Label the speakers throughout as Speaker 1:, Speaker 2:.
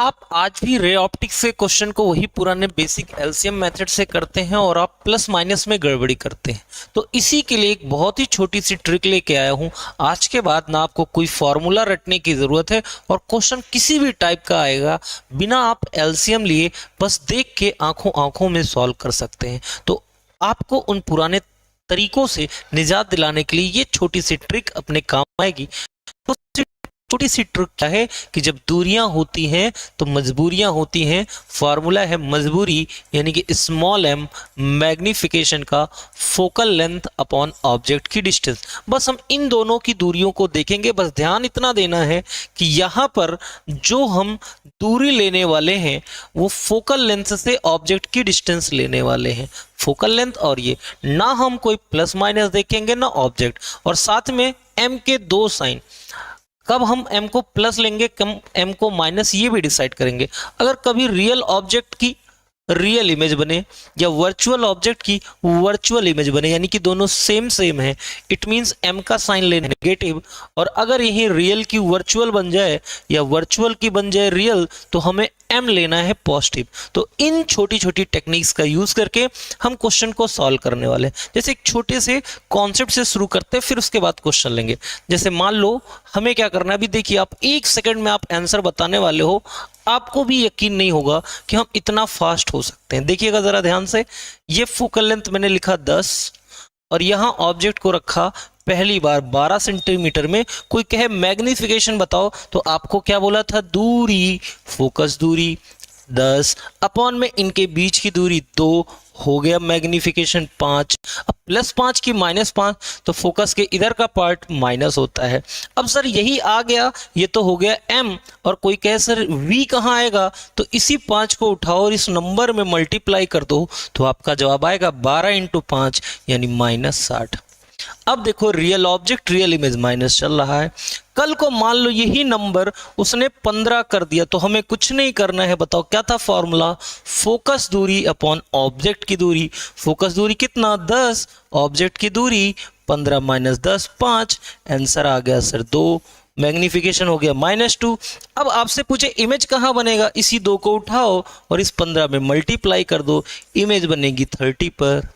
Speaker 1: आप आज भी रे ऑप्टिक्स के क्वेश्चन को वही पुराने बेसिक एलसीएम मेथड से करते हैं और आप प्लस माइनस में गड़बड़ी करते हैं। तो इसी के लिए एक बहुत ही छोटी सी ट्रिक लेके आया हूं। आज के बाद ना आपको कोई फॉर्मूला रटने की जरूरत है और क्वेश्चन किसी भी टाइप का आएगा, बिना आप एलसीएम लिए बस देख के आंखों आंखों में सॉल्व कर सकते हैं। तो आपको उन पुराने तरीकों से निजात दिलाने के लिए ये छोटी सी ट्रिक अपने काम आएगी। तो छोटी सी ट्रिक क्या है कि जब दूरियां होती हैं तो मजबूरियां होती हैं। फॉर्मूला है मजबूरी यानी कि स्मॉल एम मैग्निफिकेशन का फोकल लेंथ अपॉन ऑब्जेक्ट की डिस्टेंस। बस हम इन दोनों की दूरियों को देखेंगे। बस ध्यान इतना देना है कि यहाँ पर जो हम दूरी लेने वाले हैं वो फोकल लेंथ से ऑब्जेक्ट की डिस्टेंस लेने वाले हैं। फोकल लेंथ और ये ना हम कोई प्लस माइनस देखेंगे ना ऑब्जेक्ट, और साथ में एम के दो साइन। कब हम m को प्लस लेंगे, कब m को माइनस, ये भी डिसाइड करेंगे। अगर कभी रियल ऑब्जेक्ट की रियल इमेज बने या वर्चुअल ऑब्जेक्ट की वर्चुअल इमेज बने, यानी कि दोनों सेम है, इट मींस m का साइन लेना नेगेटिव। और अगर यही रियल की वर्चुअल बन जाए या वर्चुअल की बन जाए रियल, तो हमें m लेना है पॉजिटिव। तो इन छोटी छोटी टेक्निक्स का यूज करके हम क्वेश्चन को सॉल्व करने वाले हैं। जैसे एक छोटे से कॉन्सेप्ट से शुरू करते हैं, फिर उसके बाद क्वेश्चन लेंगे। जैसे मान लो हमें क्या करना है, अभी देखिए आप 1 सेकंड में आप आंसर बताने वाले हो, आपको भी यकीन नहीं होगा कि हम इतना फास्ट हो सकते हैं। देखिएगा जरा ध्यान से, ये फोकल लेंथ मैंने लिखा 10 और यहां ऑब्जेक्ट को रखा पहली बार 12 सेंटीमीटर में। कोई कहे मैग्निफिकेशन बताओ, तो आपको क्या बोला था, दूरी, फोकस दूरी 10 अपॉन में इनके बीच की दूरी 2 हो गया, मैग्निफिकेशन 5। अब +5 की -5 तो फोकस के इधर का पार्ट माइनस होता है। अब सर यही आ गया, ये तो हो गया m। और कोई कहे सर v कहाँ आएगा, तो इसी 5 को उठाओ और इस नंबर में मल्टीप्लाई कर दो, तो आपका जवाब आएगा 12 × 5 यानी -60। अब देखो real object real image minus चल रहा है। कल को मान लो यही नंबर उसने 15 कर दिया, तो हमें कुछ नहीं करना है। बताओ क्या था फॉर्मूला, फोकस दूरी अपॉन ऑब्जेक्ट की दूरी। फोकस दूरी कितना 10, ऑब्जेक्ट की दूरी 15 - 10 5। आंसर आ गया सर 2, मैग्निफिकेशन हो गया -2। अब आपसे पूछे इमेज कहाँ बनेगा, इसी 2 को उठाओ और इस 15 में मल्टीप्लाई कर दो, इमेज बनेगी 30 पर।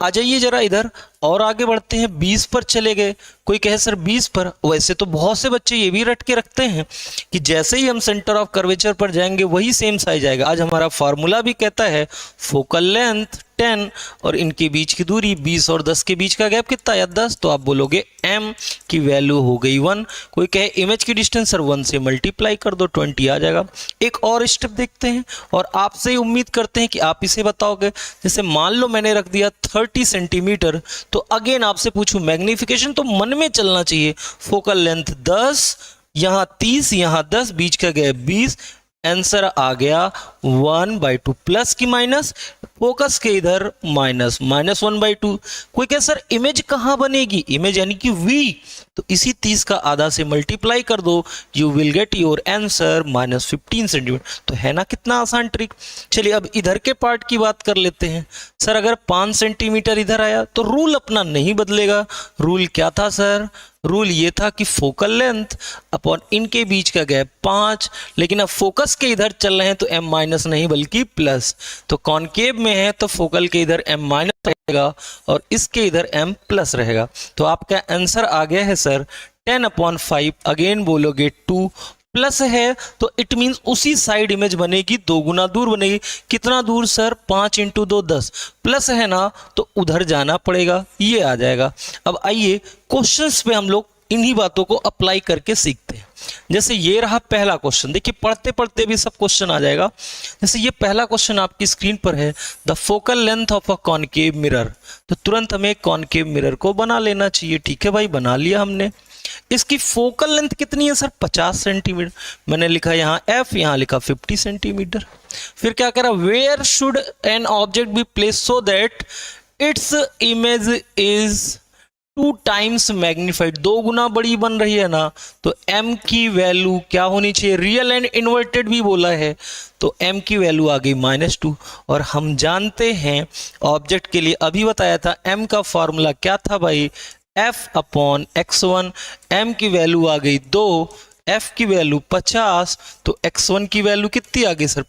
Speaker 1: आ जाइए जरा इधर और आगे बढ़ते हैं, 20 पर चले गए। कोई कहे सर 20 पर, वैसे तो बहुत से बच्चे ये भी रट के रखते हैं कि जैसे ही हम सेंटर ऑफ कर्वेचर पर जाएंगे वही सेम साइज आएगा। आज हमारा फार्मूला भी कहता है फोकल लेंथ 10 और इनके बीच की दूरी 20 और 10 के बीच का गैप कितना है 10, तो आप बोलोगे m की वैल्यू हो गई 1। कोई कहे इमेज की डिस्टेंस सर 1 से मल्टीप्लाई कर दो 20 आ जाएगा। एक और स्टेप देखते हैं और आपसे उम्मीद करते हैं कि आप इसे बताओगे। जैसे मान लो मैंने रख दिया 30 सेंटीमीटर, तो अगेन आपसे पूछूं मैग्निफिकेशन, तो मन में चलना चाहिए। फोकल लेंथ 10, यहाँ 30, यहाँ 10, बीच का गैप 20। आंसर आ गया 1/2 प्लस की माइनस, फोकस के इधर माइनस -1/2। कोई कहे सर इमेज कहाँ बनेगी, इमेज यानी कि v, तो इसी 30 का आधा से मल्टीप्लाई कर दो, you will get your answer -15 centimetre. तो है ना कितना आसान ट्रिक। चलिए अब इधर के पार्ट की बात कर लेते हैं। सर अगर 5 सेंटीमीटर इधर आया तो रूल अपना नहीं बदलेगा। रूल क्या था सर, रूल ये था कि फोकल लेंथ अपॉन इनके बीच का गैप 5, लेकिन अब फोकस के इधर चल रहे हैं तो m माइनस नहीं बल्कि प्लस। तो कॉनकेव में है तो फोकल के इधर m माइनस रहेगा और इसके इधर m प्लस रहेगा। तो आपका आंसर आ गया है सर 10/5। अगेन बोलोगे 2 प्लस है तो इट मींस उसी साइड इमेज बनेगी, 2 गुना दूर बनेगी। कितना दूर सर, 5 × 2 10। प्लस है ना तो उधर जाना पड़ेगा, ये आ जाएगा। अब आइए क्वेश्चंस पे हम लोग इन्हीं बातों को अप्लाई करके सीखते हैं। जैसे ये रहा पहला क्वेश्चन, देखिए पढ़ते पढ़ते भी सब क्वेश्चन आ जाएगा। जैसे ये पहला क्वेश्चन आपकी स्क्रीन पर है, the focal length of a concave mirror. तो तुरंत हमें कॉनकेव मिरर को बना लेना चाहिए। ठीक है भाई, बना लिया हमने। इसकी फोकल लेंथ कितनी है सर, 50 सेंटीमीटर। मैंने लिखा यहाँ f, यहाँ लिखा 50 सेंटीमीटर। फिर क्या करा, where should an object be place so that its image is 2 times magnified. 2 गुना बड़ी बन रही है ना, तो m की वैल्यू क्या होनी चाहिए, रियल एंड इन्वर्टेड भी बोला है, तो m की वैल्यू आ गई -2। और हम जानते हैं ऑब्जेक्ट के लिए अभी बताया था m का फॉर्मूला क्या था भाई, f/x1। m की वैल्यू आ गई 2, f की वैल्यू 50, तो x1 की वैल्यू कितनी आ गई सर?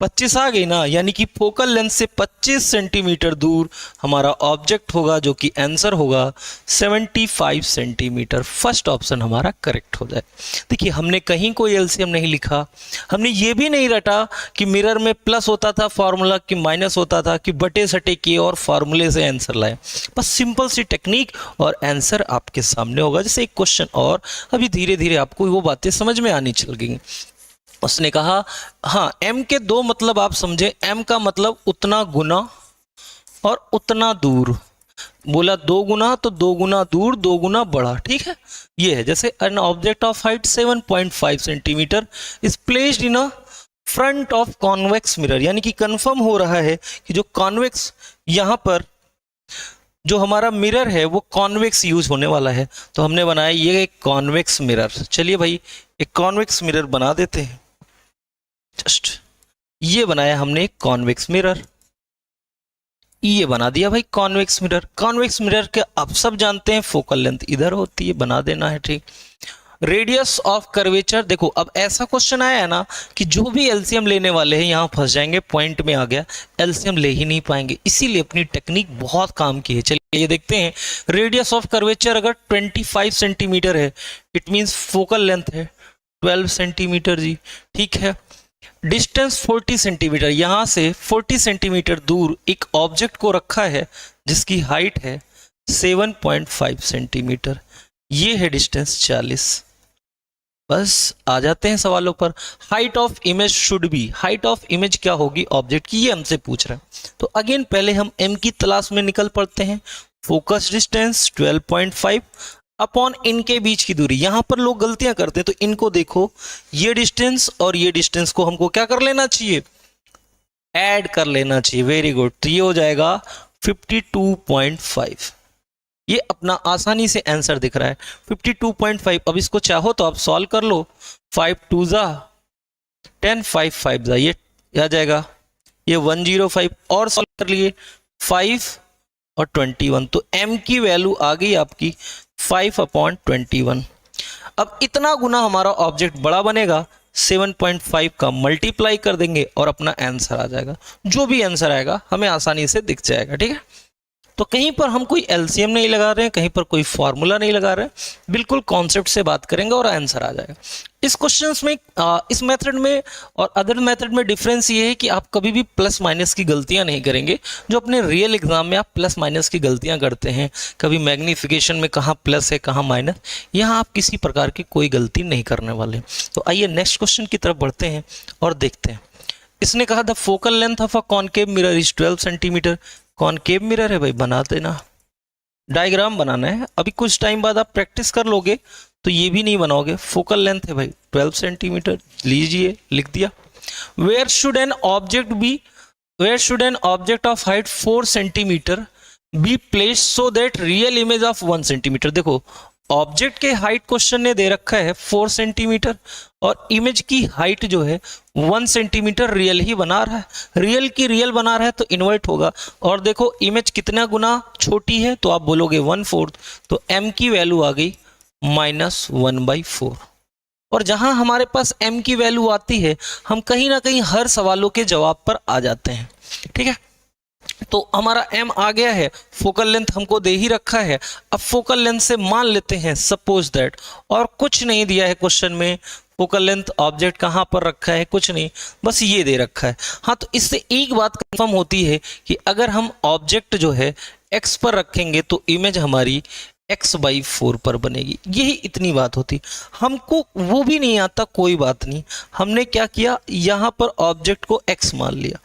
Speaker 1: 25 आ गई ना, यानी कि फोकल लेंथ से 25 सेंटीमीटर दूर हमारा ऑब्जेक्ट होगा, जो कि आंसर होगा 75 सेंटीमीटर। फर्स्ट ऑप्शन हमारा करेक्ट हो जाए। देखिए हमने कहीं कोई एलसीएम नहीं लिखा, हमने ये भी नहीं रटा कि मिरर में प्लस होता था फॉर्मूला कि माइनस होता था, कि बटे सटे किए और फॉर्मूले से आंसर लाए। बस सिंपल सी टेक्निक और आंसर आपके सामने होगा। जैसे एक क्वेश्चन और, अभी धीरे धीरे आपको वो बातें समझ में आनी चल गई। उसने कहा हाँ m के दो मतलब आप समझे, m का मतलब उतना गुना और उतना दूर, बोला 2 गुना तो 2 गुना दूर 2 गुना बड़ा, ठीक है। ये है जैसे N object of height 7.5 centimetre is placed in a front of convex mirror, यानी कि कंफर्म हो रहा है कि जो कॉन्वेक्स यहाँ पर जो हमारा मिरर है वो कॉन्वेक्स यूज होने वाला है। तो हमने बनाया ये एक कॉन्वेक्स मिरर। चलिए भाई एक कॉन्वेक्स मिरर बना देते हैं। जस्ट ये बनाया हमने एक कॉन्वेक्स मिरर, ये बना दिया भाई कॉन्वेक्स मिरर। कॉन्वेक्स मिरर के आप सब जानते हैं फोकल लेंथ इधर होती है, बना देना है, ठीक। रेडियस ऑफ कर्वेचर, देखो अब ऐसा क्वेश्चन आया है ना कि जो भी एलसीएम लेने वाले हैं यहाँ फंस जाएंगे, पॉइंट में आ गया एलसीएम ले ही नहीं पाएंगे, इसीलिए अपनी टेक्निक बहुत काम की है। चलिए ये देखते हैं, रेडियस ऑफ कर्वेचर अगर 25 सेंटीमीटर है, इट मीन्स फोकल लेंथ है 12 सेंटीमीटर जी, ठीक है। डिस्टेंस 40 सेंटीमीटर, यहां से 40 सेंटीमीटर दूर एक ऑब्जेक्ट को रखा है जिसकी हाइट है 7.5 सेंटीमीटर, ये है डिस्टेंस 40। बस आ जाते हैं सवालों पर। Height of image should be, height of image क्या होगी ऑब्जेक्ट की, ये हमसे पूछ रहा है। तो अगेन पहले हम m की तलाश में निकल पड़ते हैं। फोकस डिस्टेंस 12.5 अपॉन इनके बीच की दूरी। यहां पर लोग गलतियां करते हैं, तो इनको देखो, ये डिस्टेंस और ये डिस्टेंस को हमको क्या कर लेना चाहिए, ऐड कर लेना चाहिए। वेरी गुड, तो ये हो जाएगा 52.5। ये अपना आसानी से आंसर दिख रहा है 52.5। अब इसको चाहो तो आप सॉल्व कर लो, 5 2 जा 10, 5 5 जा, ये आ जाएगा, ये 105 और सॉल्व कर लिए 5 और 21, तो m की वैल्यू आ गई आपकी 5/21। अब इतना गुना हमारा ऑब्जेक्ट बड़ा बनेगा, 7.5 का मल्टीप्लाई कर देंगे और अपना आंसर आ जाएगा। जो भी आंसर आएगा हमें आसानी से दिख जाएगा, ठीक है। तो कहीं पर हम कोई एलसीएम नहीं लगा रहे हैं, कहीं पर कोई फॉर्मूला नहीं लगा रहे हैं, बिल्कुल कॉन्सेप्ट से बात करेंगे और आंसर आ जाएगा। इस क्वेश्चंस में इस मेथड में और अदर मेथड में डिफरेंस ये है कि आप कभी भी प्लस माइनस की गलतियां नहीं करेंगे, जो अपने रियल एग्जाम में आप प्लस माइनस की गलतियां करते हैं, कभी मैग्नीफिकेशन में कहाँ प्लस है कहाँ माइनस, यहाँ आप किसी प्रकार की कोई गलती नहीं करने वाले। तो आइए नेक्स्ट क्वेश्चन की तरफ बढ़ते हैं और देखते हैं। इसने कहा the focal length of a concave mirror is 12 centimetre. Concave mirror है भाई, बना देना, डायग्राम बनाना है। अभी कुछ टाइम बाद आप प्रैक्टिस कर लोगे तो ये भी नहीं बनाओगे। फोकल लेंथ है भाई 12 सेंटीमीटर, लीजिए लिख दिया। Where should an object of height 4 centimetre be placed so that real image of 1 centimetre. देखो ऑब्जेक्ट के हाइट क्वेश्चन ने दे रखा है 4 सेंटीमीटर और इमेज की हाइट जो है 1 सेंटीमीटर रियल ही बना रहा है। रियल की रियल बना रहा है तो इन्वर्ट होगा। और देखो इमेज कितना गुना छोटी है, तो आप बोलोगे 1/4, तो m की वैल्यू आ गई -1/4। और जहां हमारे पास m की वैल्यू आती है, हम कहीं ना कहीं हर सवालों के जवाब पर आ जाते हैं, ठीक है। तो हमारा m आ गया है, फोकल लेंथ हमको दे ही रखा है। अब फोकल लेंथ से मान लेते हैं सपोज दैट, और कुछ नहीं दिया है क्वेश्चन में, फोकल लेंथ ऑब्जेक्ट कहाँ पर रखा है कुछ नहीं, बस ये दे रखा है। हाँ, तो इससे एक बात कंफर्म होती है कि अगर हम ऑब्जेक्ट जो है x पर रखेंगे तो इमेज हमारी x/4 पर बनेगी। यही इतनी बात होती। हमको वो भी नहीं आता, कोई बात नहीं। हमने क्या किया, यहाँ पर ऑब्जेक्ट को x मान लिया,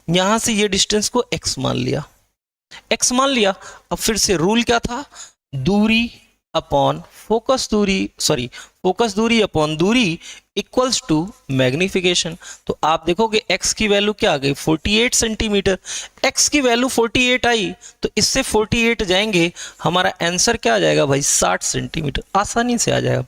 Speaker 1: यहां से ये डिस्टेंस को x मान लिया, x मान लिया। अब फिर से रूल क्या था, दूरी अपॉन फोकस दूरी अपॉन दूरी इक्वल्स टू मैग्निफिकेशन। तो आप देखोगे x की वैल्यू क्या आ गई 48 सेंटीमीटर। x की वैल्यू 48 आई तो इससे 48 जाएंगे, हमारा आंसर क्या आ जाएगा भाई 60 सेंटीमीटर, आसानी से आ जाएगा।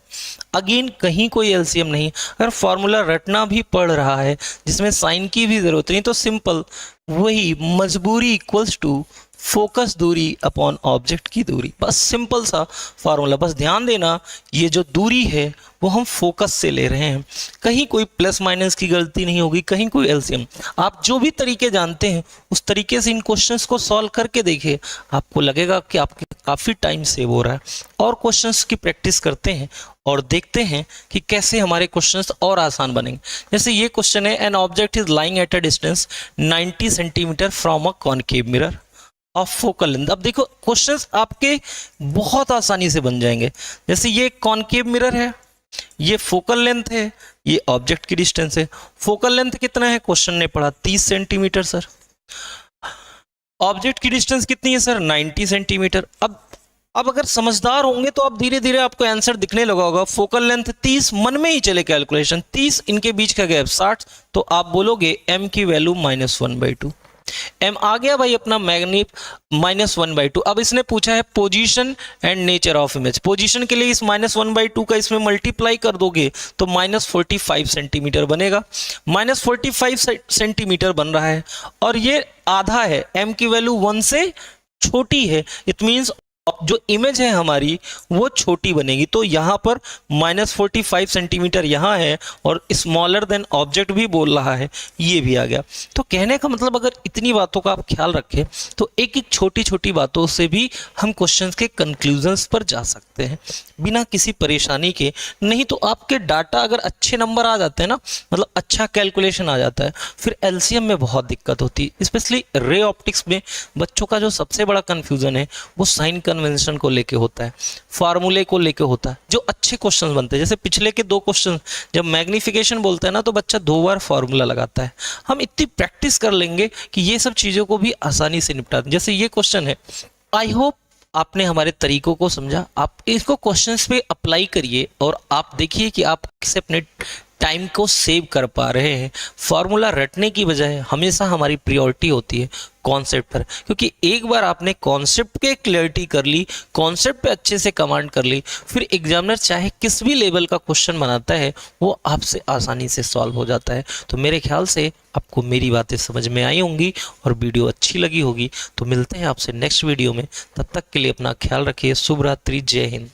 Speaker 1: अगेन कहीं कोई एलसीएम नहीं। अगर फॉर्मूला रटना भी पड़ रहा है जिसमें साइन की भी जरूरत नहीं, तो सिंपल वही मजबूरी इक्वल्स टू फोकस दूरी अपॉन ऑब्जेक्ट की दूरी। बस सिंपल सा फार्मूला, बस ध्यान देना ये जो दूरी है वो हम फोकस से ले रहे हैं, कहीं कोई प्लस माइनस की गलती नहीं होगी, कहीं कोई एलसीएम। आप जो भी तरीके जानते हैं उस तरीके से इन क्वेश्चंस को सॉल्व करके देखिए, आपको लगेगा कि आपके काफ़ी टाइम सेव हो रहा है। और क्वेश्चंस की प्रैक्टिस करते हैं और देखते हैं कि कैसे हमारे क्वेश्चंस और आसान बनेंगे। जैसे ये क्वेश्चन है, an object is lying at a distance 90 centimetre from a concave mirror of focal length. अब देखो क्वेश्चंस आपके बहुत आसानी से बन जाएंगे। जैसे ये कॉनकेव मिरर है, ये फोकल लेंथ है, ये ऑब्जेक्ट की डिस्टेंस है। फोकल लेंथ कितना है क्वेश्चन ने पढ़ा, 30 सेंटीमीटर सर। ऑब्जेक्ट की डिस्टेंस कितनी है सर, 90 सेंटीमीटर। अब अगर समझदार होंगे तो अब धीरे धीरे आपको आंसर दिखने लगा होगा। फोकल लेंथ 30, मन में ही चले कैलकुलेशन, 30 इनके बीच का गैप 60, तो आप बोलोगे m की वैल्यू -1/2। m आ गया भाई अपना मैग्नीफ -1/2। अब इसने पूछा है position and nature of image. Position के लिए इस -1/2 का इसमें मल्टीप्लाई कर दोगे तो -45 सेंटीमीटर बनेगा। -45 सेंटीमीटर बन रहा है और ये आधा है, m की वैल्यू 1 से छोटी है, इट मीन्स जो इमेज है हमारी वो छोटी बनेगी। तो यहाँ पर -45 सेंटीमीटर यहाँ है और स्मॉलर देन ऑब्जेक्ट भी बोल रहा है, ये भी आ गया। तो कहने का मतलब अगर इतनी बातों का आप ख्याल रखें तो एक एक छोटी छोटी बातों से भी हम क्वेश्चंस के कंक्लूजन्स पर जा सकते हैं बिना किसी परेशानी के। नहीं तो आपके डाटा अगर अच्छे नंबर आ जाते हैं ना, मतलब अच्छा कैलकुलेशन आ जाता है, फिर एलसीएम में बहुत दिक्कत होती है। स्पेशली रे ऑप्टिक्स में बच्चों का जो सबसे बड़ा कन्फ्यूजन है वो साइन कन्वेंशन को लेके होता है, फार्मूले को लेके होता है। जो अच्छे क्वेश्चन बनते हैं, जैसे पिछले के 2 क्वेश्चन, जब मैग्निफिकेशन बोलता है ना तो बच्चा 2 बार फार्मूला लगाता है। हम इतनी प्रैक्टिस कर लेंगे कि ये सब चीज़ों को भी आसानी से निपटा दें। जैसे ये क्वेश्चन है, आई होप आपने हमारे तरीकों को समझा। आप इसको क्वेश्चंस पे अप्लाई करिए और आप देखिए कि आप कैसे अपने टाइम को सेव कर पा रहे हैं। फार्मूला रटने की बजाय हमेशा हमारी प्रायोरिटी होती है कॉन्सेप्ट पर, क्योंकि एक बार आपने कॉन्सेप्ट के क्लैरिटी कर ली, कॉन्सेप्ट पे अच्छे से कमांड कर ली, फिर एग्जामिनर चाहे किस भी लेवल का क्वेश्चन बनाता है वो आपसे आसानी से सॉल्व हो जाता है। तो मेरे ख्याल से आपको मेरी बातें समझ में आई होंगी और वीडियो अच्छी लगी होगी। तो मिलते हैं आपसे नेक्स्ट वीडियो में, तब तक के लिए अपना ख्याल रखिए। शुभ रात्रि, जय हिंद।